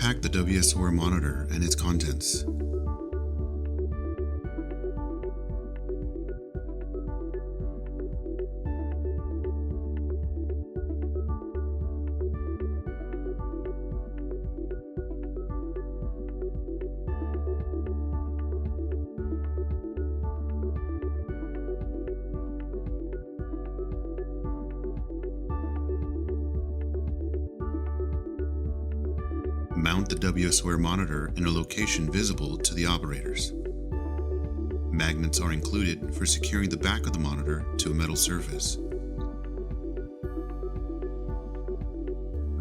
Unpack the WS Aware Monitor and its contents. Mount the WS Aware Monitor in a location visible to the operators. Magnets are included for securing the back of the monitor to a metal surface.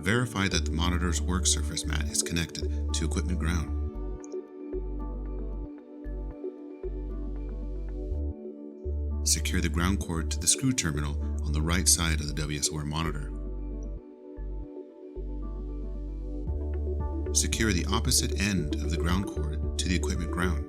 Verify that the monitor's work surface mat is connected to equipment ground. Secure the ground cord to the screw terminal on the right side of the WS Aware Monitor. Secure the opposite end of the ground cord to the equipment ground.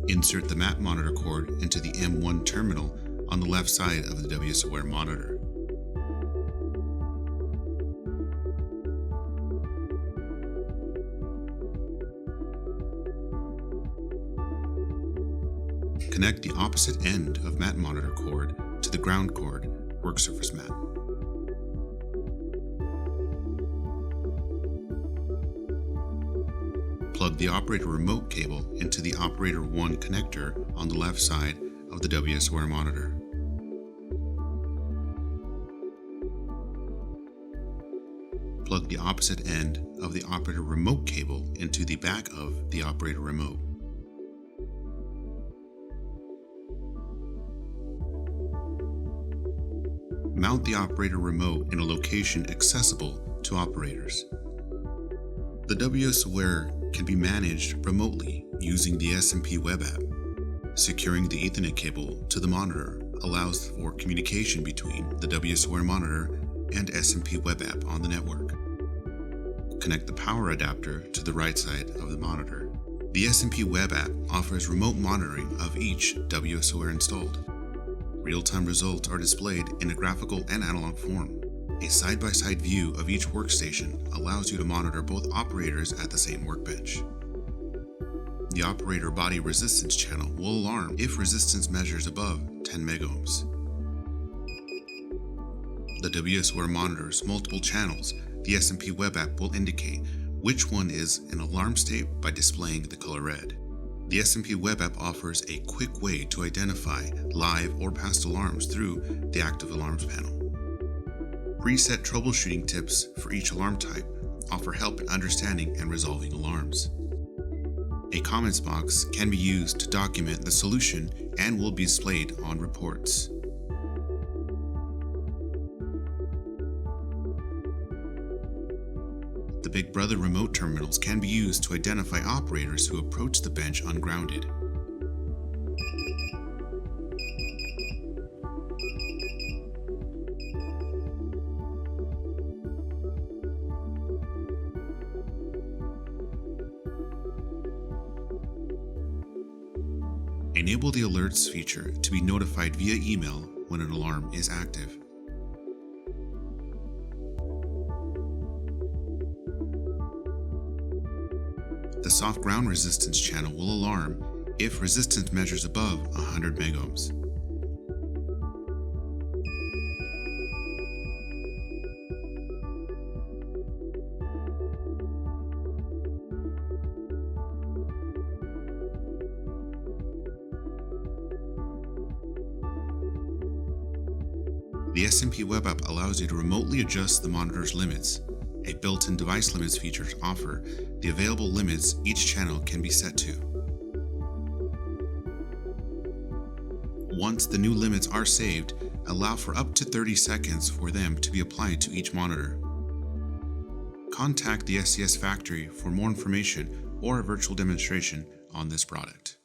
Insert the mat monitor cord into the M1 terminal on the left side of the WS Aware Monitor. Connect the opposite end of mat monitor cord to the ground cord work surface mat. Plug the operator remote cable into the operator 1 connector on the left side of the WS Aware Monitor. Plug the opposite end of the operator remote cable into the back of the operator remote. Mount the operator remote in a location accessible to operators. The WS Aware can be managed remotely using the SMP web app. Securing the Ethernet cable to the monitor allows for communication between the WS Aware Monitor and SMP web app on the network. Connect the power adapter to the right side of the monitor. The SMP web app offers remote monitoring of each WS Aware installed. Real-time results are displayed in a graphical and analog form. A side-by-side view of each workstation allows you to monitor both operators at the same workbench. The operator body resistance channel will alarm if resistance measures above 10 megohms. The WS Aware Monitor's multiple channels, the SMP web app will indicate which one is in alarm state by displaying the color red. The SMP web app offers a quick way to identify live or past alarms through the active alarms panel. Preset troubleshooting tips for each alarm type offer help in understanding and resolving alarms. A comments box can be used to document the solution and will be displayed on reports. The Big Brother remote terminals can be used to identify operators who approach the bench ungrounded. Enable the alerts feature to be notified via email when an alarm is active. The soft ground resistance channel will alarm if resistance measures above 100 megohms. The SMP web app allows you to remotely adjust the monitor's limits. A built-in device limits feature offer the available limits each channel can be set to. Once the new limits are saved, allow for up to 30 seconds for them to be applied to each monitor. Contact the SCS factory for more information or a virtual demonstration on this product.